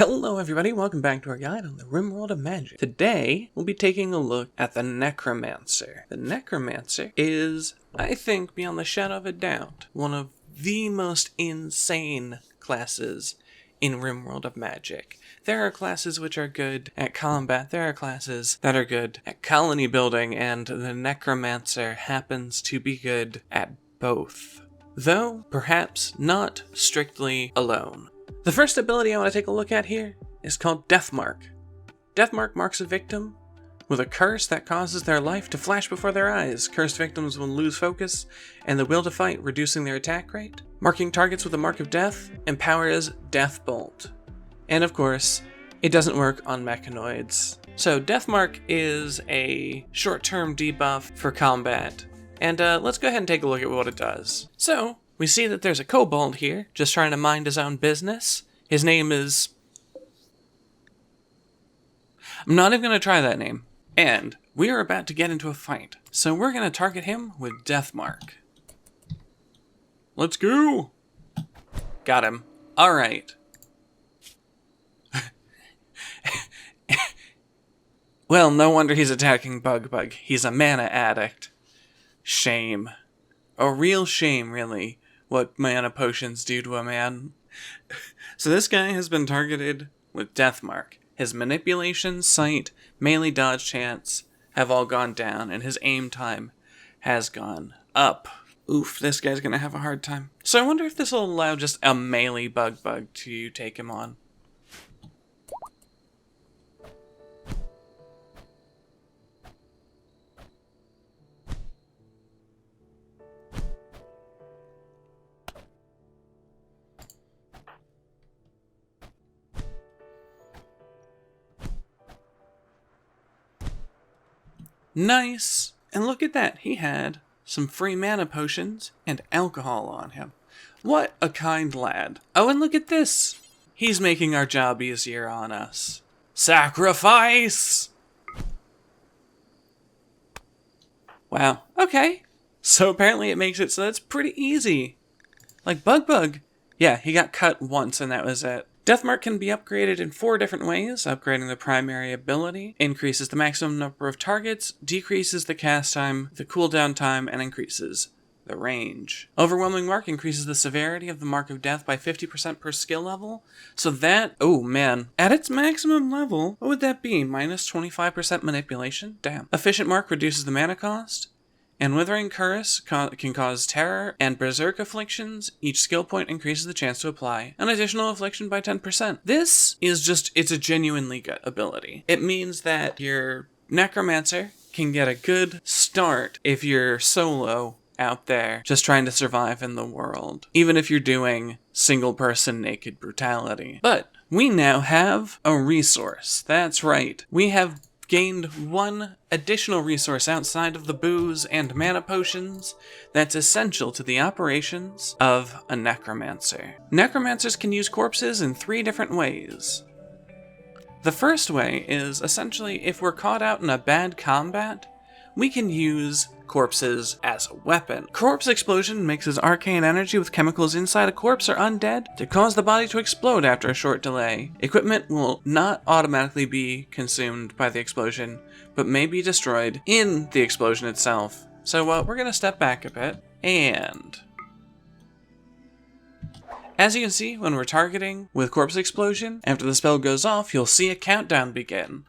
Hello everybody, welcome back to our guide on the Rimworld of Magic. Today, we'll be taking a look at the Necromancer. The Necromancer is, I think, beyond the shadow of a doubt, one of the most insane classes in Rimworld of Magic. There are classes which are good at combat, there are classes that are good at colony building, and the Necromancer happens to be good at both. Though, perhaps not strictly alone. The first ability I want to take a look at here is called Deathmark. Deathmark marks a victim with a curse that causes their life to flash before their eyes. Cursed victims will lose focus and the will to fight, reducing their attack rate. Marking targets with a mark of death empowers Death Bolt. And of course, it doesn't work on mechanoids. So Deathmark is a short-term debuff for combat. And let's go ahead and take a look at what it does. So, we see that there's a kobold here, just trying to mind his own business. His name is... I'm not even going to try that name. And we are about to get into a fight. So we're going to target him with Deathmark. Let's go! Got him. Alright. Well, no wonder he's attacking Bug. He's a mana addict. Shame. A real shame, really, what mana potions do to a man. So this guy has been targeted with Deathmark. His manipulation, sight, melee dodge chance have all gone down, and his aim time has gone up. Oof, this guy's gonna have a hard time. So I wonder if this will allow just a melee bug to take him on. Nice! And look at that, he had some free mana potions and alcohol on him. What a kind lad. Oh, and look at this! He's making our job easier on us. Sacrifice! Wow, okay. So apparently it makes it so that's pretty easy. Like Bug. Yeah, he got cut once and that was it. Deathmark can be upgraded in 4 different ways. Upgrading the primary ability increases the maximum number of targets, decreases the cast time, the cooldown time, and increases the range. Overwhelming Mark increases the severity of the Mark of Death by 50% per skill level. So that, oh man, at its maximum level, what would that be? Minus 25% manipulation? Damn. Efficient Mark reduces the mana cost. And Withering Curse can cause terror and berserk afflictions. Each skill point increases the chance to apply an additional affliction by 10%. This is it's a genuinely good ability. It means that your Necromancer can get a good start if you're solo out there, just trying to survive in the world. Even if you're doing single-person naked brutality. But we now have a resource. That's right. We have gained one additional resource outside of the booze and mana potions that's essential to the operations of a Necromancer. Necromancers can use corpses in 3 different ways. The first way is essentially if we're caught out in a bad combat, we can use corpses as a weapon. Corpse explosion mixes arcane energy with chemicals inside a corpse or undead to cause the body to explode after a short delay. Equipment will not automatically be consumed by the explosion, but may be destroyed in the explosion itself. So we're going to step back a bit, and as you can see, when we're targeting with corpse explosion, after the spell goes off, you'll see a countdown begin.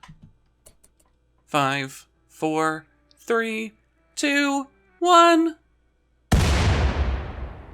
5, 4, 3, 2, 1.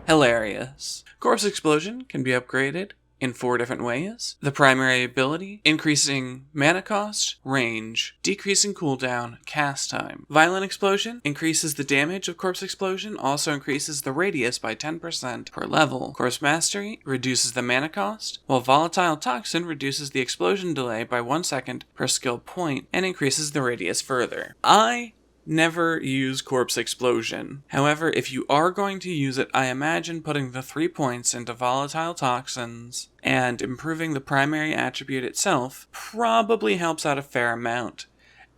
Hilarious. Corpse Explosion can be upgraded in 4 different ways. The primary ability, increasing mana cost, range, decreasing cooldown, cast time. Violent Explosion increases the damage of Corpse Explosion, also increases the radius by 10% per level. Corpse Mastery reduces the mana cost, while Volatile Toxin reduces the explosion delay by 1 second per skill point and increases the radius further. I never use Corpse Explosion. However, if you are going to use it, I imagine putting the 3 points into Volatile Toxins and improving the primary attribute itself probably helps out a fair amount,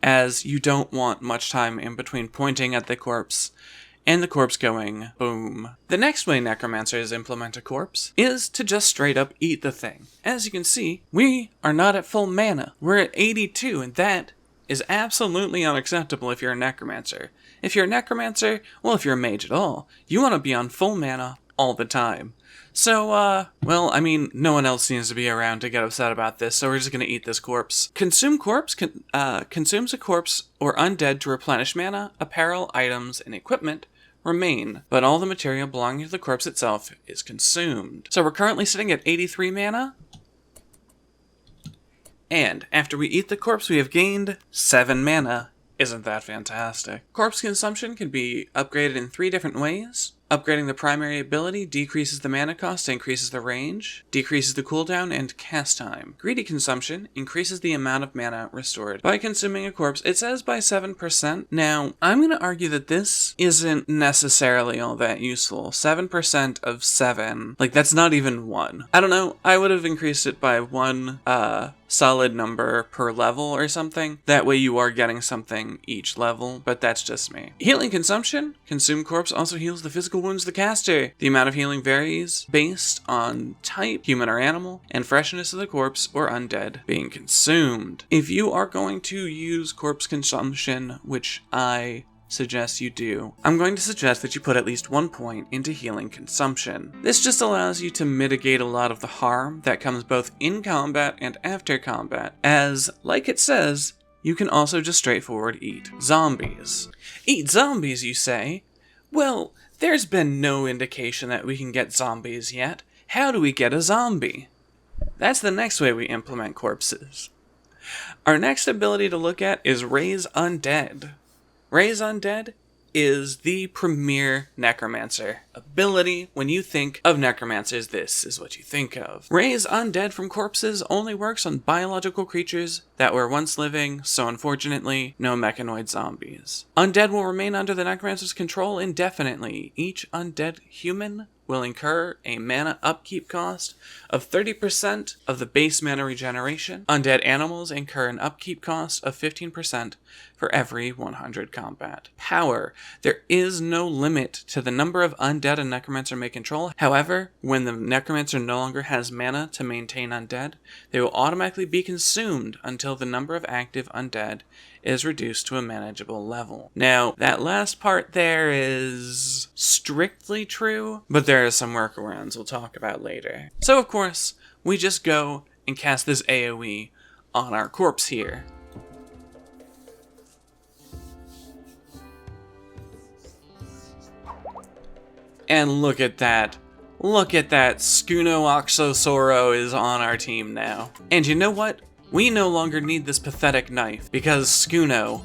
as you don't want much time in between pointing at the corpse and the corpse going boom. The next way Necromancers implement a corpse is to just straight up eat the thing. As you can see, we are not at full mana. We're at 82, and that is absolutely unacceptable if you're a Necromancer. If you're a Necromancer, well, if you're a mage at all, you want to be on full mana all the time. So, well, I mean, no one else seems to be around to get upset about this, so we're just gonna eat this corpse. Consume corpse consumes a corpse or undead to replenish mana, apparel, items, and equipment remain, but all the material belonging to the corpse itself is consumed. So we're currently sitting at 83 mana, and after we eat the corpse, we have gained 7 mana. Isn't that fantastic? Corpse consumption can be upgraded in 3 different ways. Upgrading the primary ability decreases the mana cost, increases the range, decreases the cooldown, and cast time. Greedy consumption increases the amount of mana restored by consuming a corpse. It says by 7%. Now, I'm going to argue that this isn't necessarily all that useful. 7% of 7, like that's not even 1. I don't know, I would have increased it by 1 solid number per level or something. That way you are getting something each level, but that's just me. Healing consumption. Consumed corpse also heals the physical wounds of the caster. The amount of healing varies based on type, human or animal, and freshness of the corpse or undead being consumed. If you are going to use corpse consumption, which I suggest you do, I'm going to suggest that you put at least 1 point into healing consumption. This just allows you to mitigate a lot of the harm that comes both in combat and after combat, as, like it says, you can also just straightforward eat zombies. Eat zombies, you say? Well, there's been no indication that we can get zombies yet. How do we get a zombie? That's the next way we implement corpses. Our next ability to look at is Raise Undead. Raise Undead is the premier Necromancer ability. When you think of Necromancers, this is what you think of. Raise Undead from corpses only works on biological creatures that were once living, so unfortunately, no mechanoid zombies. Undead will remain under the Necromancer's control indefinitely. Each undead human will incur a mana upkeep cost of 30% of the base mana regeneration. Undead animals incur an upkeep cost of 15% for every 100 combat. Power. There is no limit to the number of undead a Necromancer may control. However, when the Necromancer no longer has mana to maintain undead, they will automatically be consumed until the number of active undead is reduced to a manageable level. Now, that last part there is strictly true, but there are some workarounds we'll talk about later. So, of course, we just go and cast this AoE on our corpse here. And look at that. Look at that. Skuno Oxosoro is on our team now. And you know what? We no longer need this pathetic knife, because Skuno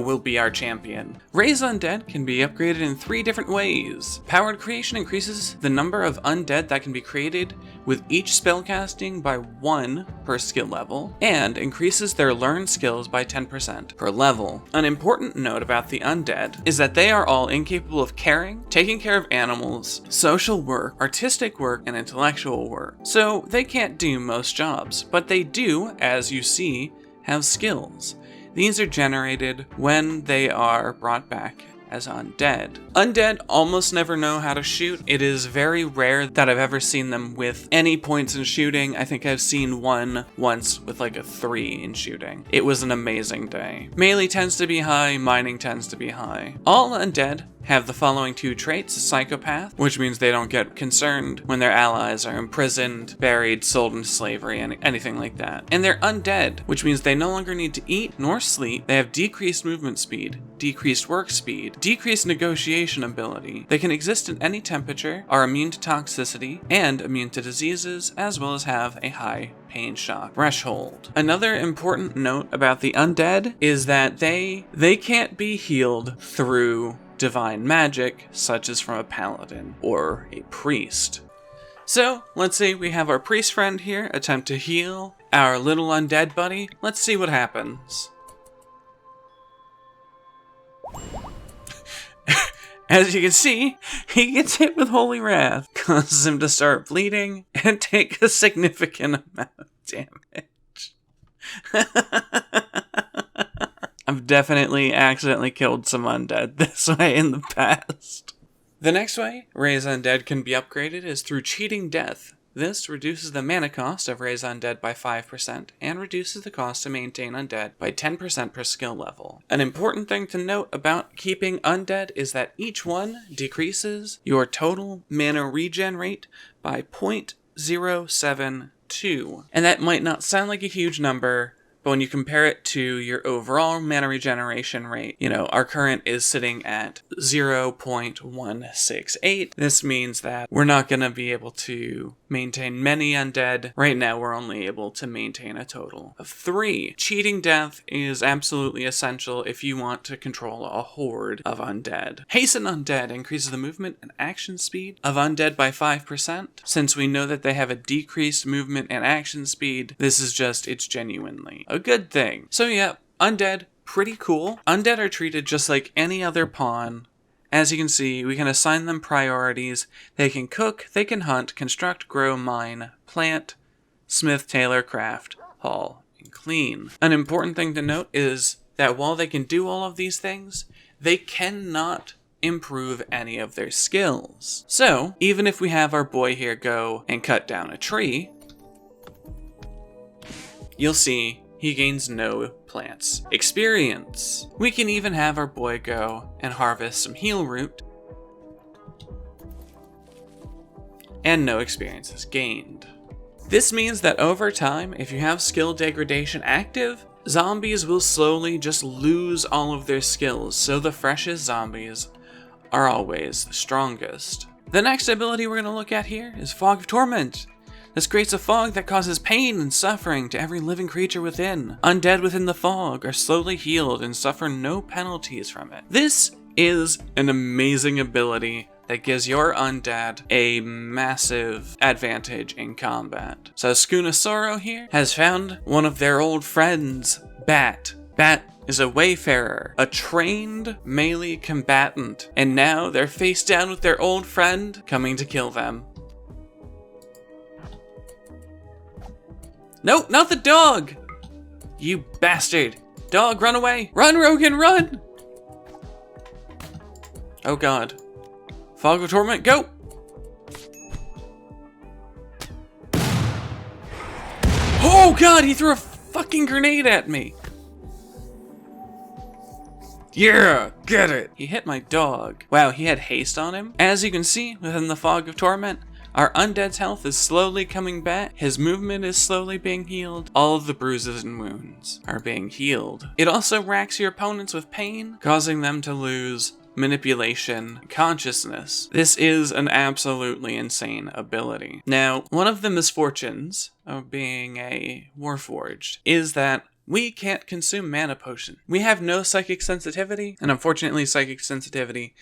will be our champion. Raise Undead can be upgraded in 3 different ways. Powered Creation increases the number of undead that can be created with each spellcasting by 1 per skill level, and increases their learned skills by 10% per level. An important note about the undead is that they are all incapable of caring, taking care of animals, social work, artistic work, and intellectual work. So they can't do most jobs, but they do, as you see, have skills. These are generated when they are brought back as undead. Undead almost never know how to shoot. It is very rare that I've ever seen them with any points in shooting. I think I've seen one once with like a 3 in shooting. It was an amazing day. Melee tends to be high, mining tends to be high. All undead have the following 2 traits: psychopath, which means they don't get concerned when their allies are imprisoned, buried, sold into slavery, and anything like that. And they're undead, which means they no longer need to eat nor sleep. They have decreased movement speed, decreased work speed, decreased negotiation ability. They can exist in any temperature, are immune to toxicity, and immune to diseases, as well as have a high pain shock threshold. Another important note about the undead is that they can't be healed through divine magic, such as from a paladin or a priest. So, let's say we have our priest friend here attempt to heal our little undead buddy. Let's see what happens. As you can see, he gets hit with Holy Wrath, causes him to start bleeding and take a significant amount of damage. I've definitely accidentally killed some undead this way in the past. The next way Raise Undead can be upgraded is through Cheating Death. This reduces the mana cost of Raise Undead by 5% and reduces the cost to maintain Undead by 10% per skill level. An important thing to note about keeping Undead is that each one decreases your total mana regen rate by 0.072. And that might not sound like a huge number, but when you compare it to your overall mana regeneration rate, our current is sitting at 0.168. This means that we're not going to be able to maintain many undead. Right now, we're only able to maintain a total of 3. Cheating Death is absolutely essential if you want to control a horde of undead. Hasten Undead increases the movement and action speed of undead by 5%. Since we know that they have a decreased movement and action speed, it's genuinely a good thing. So yeah, undead, pretty cool. Undead are treated just like any other pawn. As you can see, we can assign them priorities. They can cook, they can hunt, construct, grow, mine, plant, smith, tailor, craft, haul, and clean. An important thing to note is that while they can do all of these things, they cannot improve any of their skills. So, even if we have our boy here go and cut down a tree, you'll see he gains no plants experience. We can even have our boy go and harvest some heal root, and no experience is gained. This means that over time, if you have skill degradation active, zombies will slowly just lose all of their skills, so the freshest zombies are always the strongest. The next ability we're going to look at here is Fog of Torment. This creates a fog that causes pain and suffering to every living creature within. Undead within the fog are slowly healed and suffer no penalties from it. This is an amazing ability that gives your undead a massive advantage in combat. So Skunosoro here has found one of their old friends, Bat. Bat is a wayfarer, a trained melee combatant, and now they're face down with their old friend coming to kill them. No, not the dog! You bastard! Dog, run away! Run, Rogan, run! Oh god. Fog of Torment, go! Oh god, he threw a fucking grenade at me! Yeah, get it! He hit my dog. Wow, he had haste on him. As you can see, within the Fog of Torment, our undead's health is slowly coming back, his movement is slowly being healed, all of the bruises and wounds are being healed. It also racks your opponents with pain, causing them to lose manipulation, consciousness. This is an absolutely insane ability. Now, one of the misfortunes of being a Warforged is that we can't consume mana potion. We have no psychic sensitivity, and unfortunately psychic sensitivity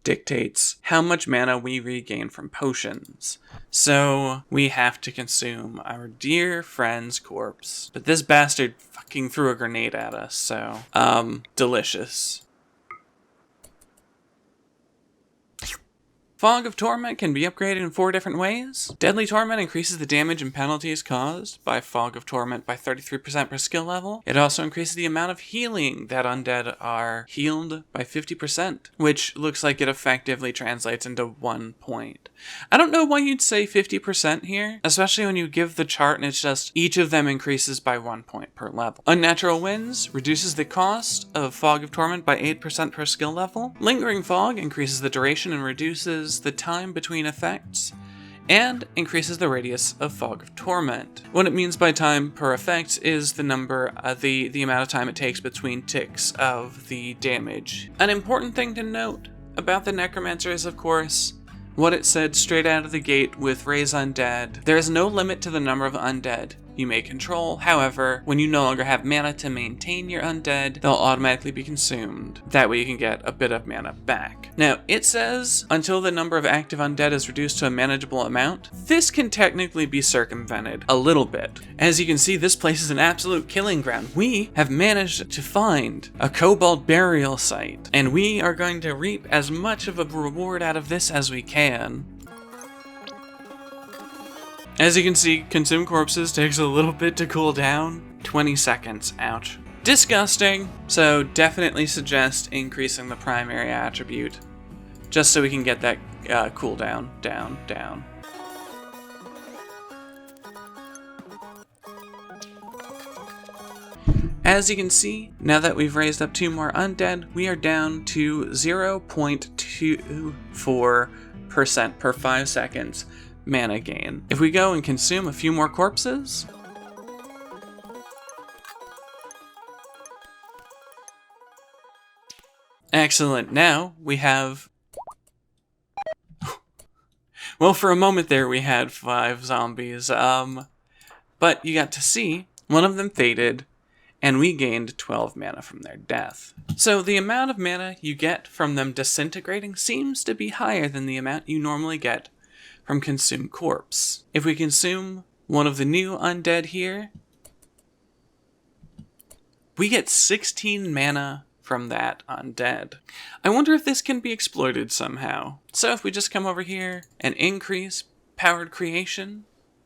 dictates how much mana we regain from potions. So we have to consume our dear friend's corpse. But this bastard fucking threw a grenade at us, so delicious. Fog of Torment can be upgraded in 4 different ways. Deadly Torment increases the damage and penalties caused by Fog of Torment by 33% per skill level. It also increases the amount of healing that undead are healed by 50%, which looks like it effectively translates into 1 point. I don't know why you'd say 50% here, especially when you give the chart and it's just each of them increases by 1 point per level. Unnatural Winds reduces the cost of Fog of Torment by 8% per skill level. Lingering Fog increases the duration and reduces the time between effects, and increases the radius of Fog of Torment. What it means by time per effect is the number, the amount of time it takes between ticks of the damage. An important thing to note about the Necromancer is, of course, what it said straight out of the gate with Raise Undead. There is no limit to the number of undead you may control. However, when you no longer have mana to maintain your undead, they'll automatically be consumed. That way you can get a bit of mana back. Now, it says until the number of active undead is reduced to a manageable amount. This can technically be circumvented a little bit. As you can see, this place is an absolute killing ground. We have managed to find a kobold burial site, and we are going to reap as much of a reward out of this as we can. As you can see, consume corpses takes a little bit to cool down. 20 seconds, ouch. Disgusting. So definitely suggest increasing the primary attribute, just so we can get that cooldown down. As you can see, now that we've raised up 2 more undead, we are down to 0.24% per 5 seconds mana gain. If we go and consume a few more corpses, excellent. Now we have, well, for a moment there we had 5 zombies, but you got to see one of them faded, and we gained 12 mana from their death. So the amount of mana you get from them disintegrating seems to be higher than the amount you normally get from Consume Corpse. If we consume one of the new undead here, we get 16 mana from that undead. I wonder if this can be exploited somehow. So if we just come over here and increase Powered Creation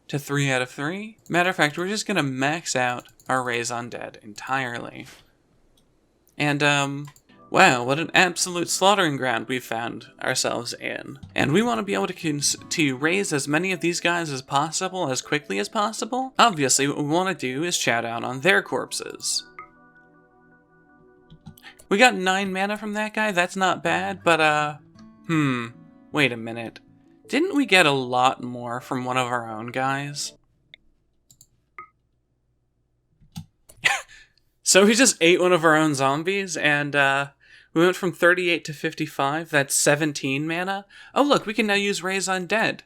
to 3 out of 3. Matter of fact, we're just gonna max out our Raise Undead entirely. And, wow, what an absolute slaughtering ground we've found ourselves in. And we want to be able to raise as many of these guys as possible, as quickly as possible. Obviously, what we want to do is chow down on their corpses. We got 9 mana from that guy, that's not bad, but, wait a minute. Didn't we get a lot more from one of our own guys? So we just ate one of our own zombies, and we went from 38 to 55. That's 17 mana. Oh look, we can now use Raise Undead.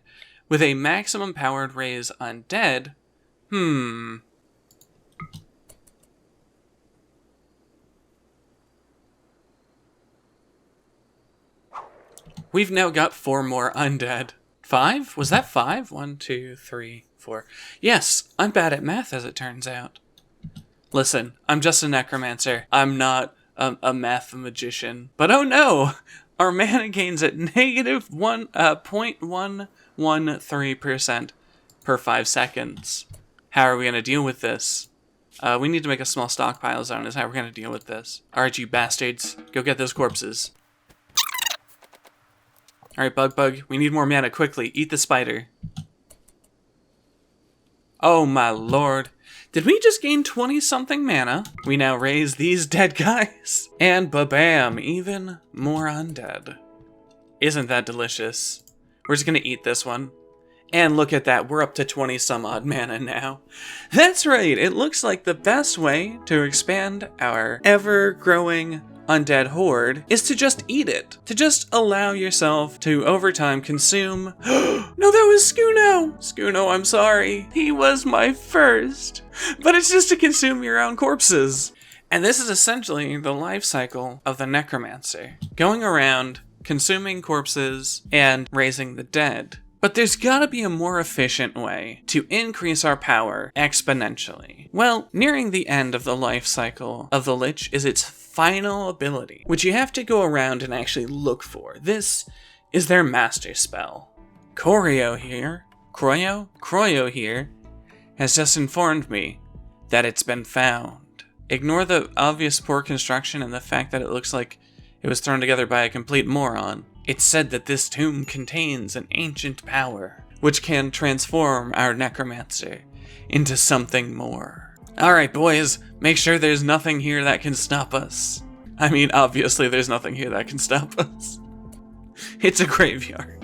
With a maximum powered Raise Undead, we've now got 4 more undead. 5? Was that 5? 1, 2, 3, 4. Yes, I'm bad at math as it turns out. Listen, I'm just a necromancer. I'm not a math magician. But oh no! Our mana gain's at negative 0.113% per 5 seconds. How are we going to deal with this? We need to make a small stockpile zone is how we're going to deal with this. Alright, you bastards. Go get those corpses. Alright, Bug, we need more mana quickly. Eat the spider. Oh my lord. Did we just gain 20-something mana? We now raise these dead guys. And ba-bam, even more undead. Isn't that delicious? We're just gonna eat this one. And look at that, we're up to 20-some-odd mana now. That's right, it looks like the best way to expand our ever-growing undead horde is to just eat it. To just allow yourself to, over time, consume... No, that was Skuno! Skuno, I'm sorry. He was my first. But it's just to consume your own corpses. And this is essentially the life cycle of the Necromancer. Going around, consuming corpses, and raising the dead. But there's gotta be a more efficient way to increase our power exponentially. Well, nearing the end of the life cycle of the Lich is its final ability, which you have to go around and actually look for. This is their master spell. Kroyo here has just informed me that it's been found. Ignore the obvious poor construction and the fact that it looks like it was thrown together by a complete moron. It's said that this tomb contains an ancient power, which can transform our Necromancer into something more. Alright boys, make sure there's nothing here that can stop us. I mean, obviously there's nothing here that can stop us. It's a graveyard.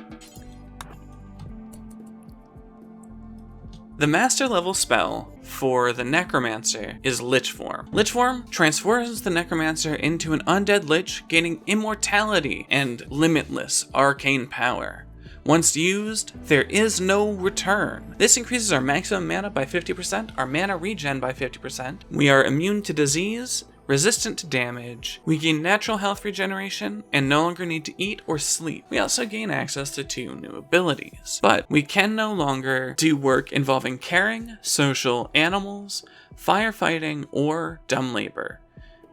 The master level spell for the Necromancer is Lichform. Lichform transforms the Necromancer into an undead lich, gaining immortality and limitless arcane power. Once used, there is no return. This increases our maximum mana by 50%, our mana regen by 50%. We are immune to disease, resistant to damage, we gain natural health regeneration, and no longer need to eat or sleep. We also gain access to 2 new abilities, but we can no longer do work involving caring, social, animals, firefighting, or dumb labor.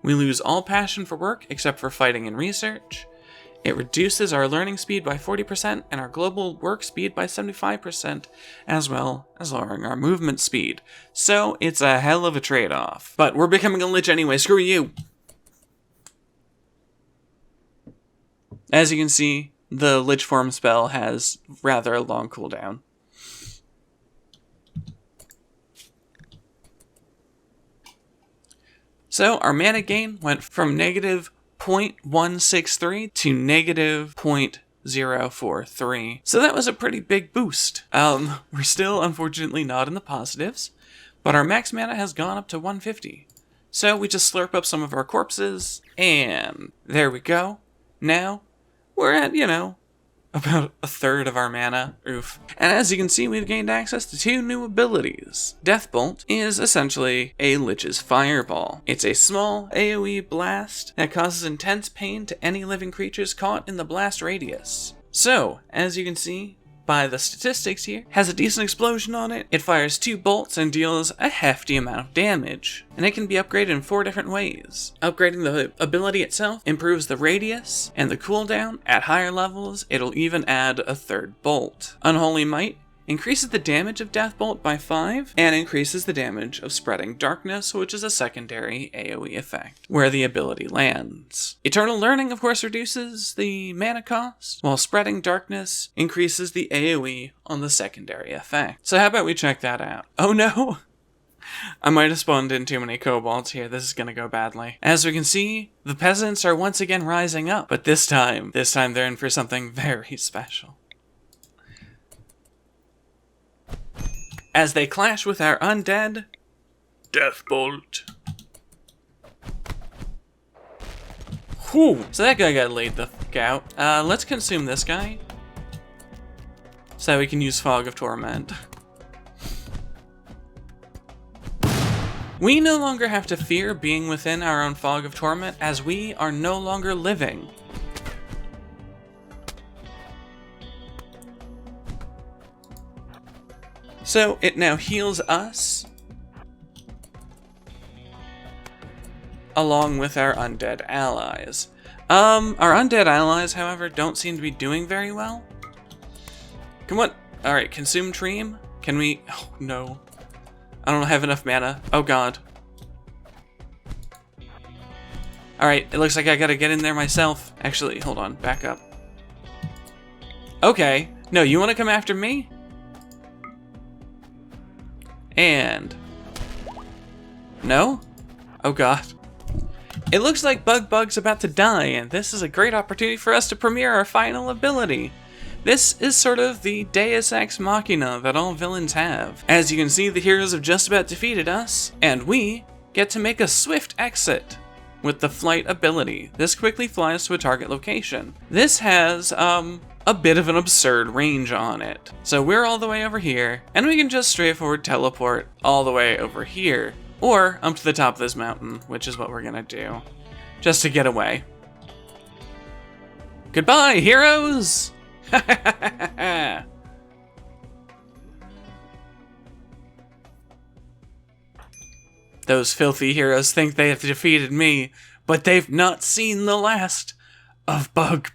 We lose all passion for work except for fighting and research, It reduces our learning speed by 40% and our global work speed by 75%, as well as lowering our movement speed. So it's a hell of a trade-off. But we're becoming a lich anyway, screw you! As you can see, the Lichform spell has rather a long cooldown. So our mana gain went from negative 0.163 to negative 0.043. So that was a pretty big boost. We're still unfortunately not in the positives, but our max mana has gone up to 150. So we just slurp up some of our corpses, and there we go. Now, we're at, about a third of our mana. Oof. And as you can see, we've gained access to 2 new abilities. Deathbolt is essentially a Lich's Fireball. It's a small AoE blast that causes intense pain to any living creatures caught in the blast radius. So, as you can see by the statistics here, has a decent explosion on it. It fires 2 bolts and deals a hefty amount of damage. And it can be upgraded in 4 different ways. Upgrading the ability itself improves the radius and the cooldown. At higher levels, it'll even add a 3rd bolt. Unholy Might increases the damage of Deathbolt by 5, and increases the damage of Spreading Darkness, which is a secondary AoE effect, where the ability lands. Eternal Learning, of course, reduces the mana cost, while Spreading Darkness increases the AoE on the secondary effect. So how about we check that out? Oh no! I might have spawned in too many kobolds here, this is gonna go badly. As we can see, the peasants are once again rising up, but this time they're in for something very special. As they clash with our undead, Deathbolt. Whew. So that guy got laid the fuck out. Let's consume this guy, so that we can use Fog of Torment. We no longer have to fear being within our own Fog of Torment, as we are no longer living. So it now heals us, along with our undead allies. Our undead allies, however, don't seem to be doing very well. Come on. Alright, consume Treem. Can we... Oh, no. I don't have enough mana. Oh, God. Alright, it looks like I gotta get in there myself. Actually, hold on. Back up. Okay. No, you want to come after me? And... No? Oh god. It looks like Bug's about to die, and this is a great opportunity for us to premiere our final ability. This is sort of the Deus Ex Machina that all villains have. As you can see, the heroes have just about defeated us, and we get to make a swift exit with the flight ability. This quickly flies to a target location. This has, a bit of an absurd range on it. So we're all the way over here, and we can just straightforward teleport all the way over here, or up to the top of this mountain, which is what we're gonna do, just to get away. Goodbye, heroes! Those filthy heroes think they have defeated me, but they've not seen the last of Bug.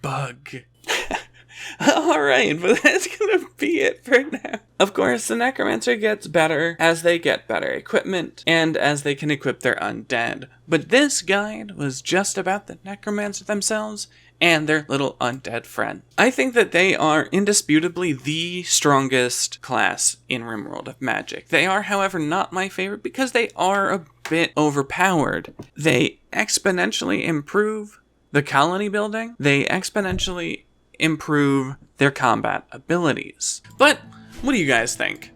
Alright, but that's gonna be it for now. Of course, the Necromancer gets better as they get better equipment, and as they can equip their undead. But this guide was just about the Necromancer themselves, and their little undead friend. I think that they are indisputably the strongest class in Rimworld of Magic. They are, however, not my favorite because they are a bit overpowered. They exponentially improve the colony building. They exponentially improve their combat abilities. But what do you guys think?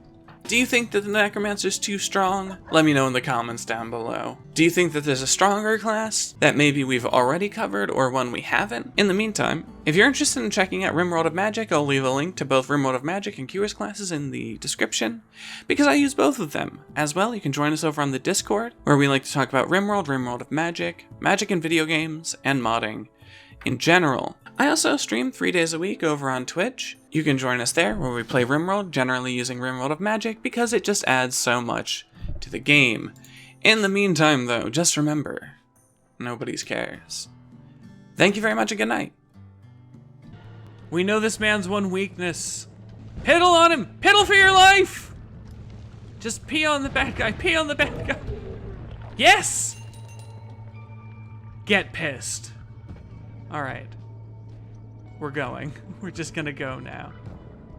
Do you think that the Necromancer's too strong? Let me know in the comments down below. Do you think that there's a stronger class that maybe we've already covered or one we haven't? In the meantime, if you're interested in checking out Rimworld of Magic, I'll leave a link to both Rimworld of Magic and Cures classes in the description, because I use both of them. As well, you can join us over on the Discord, where we like to talk about Rimworld, Rimworld of Magic, magic in video games, and modding in general. I also stream 3 days a week over on Twitch. You can join us there where we play Rimworld, generally using Rimworld of Magic because it just adds so much to the game. In the meantime though, just remember, nobody cares. Thank you very much and good night. We know this man's one weakness. Piddle on him! Piddle for your life! Just pee on the bad guy, pee on the bad guy. Yes! Get pissed. All right. We're going. We're just gonna go now.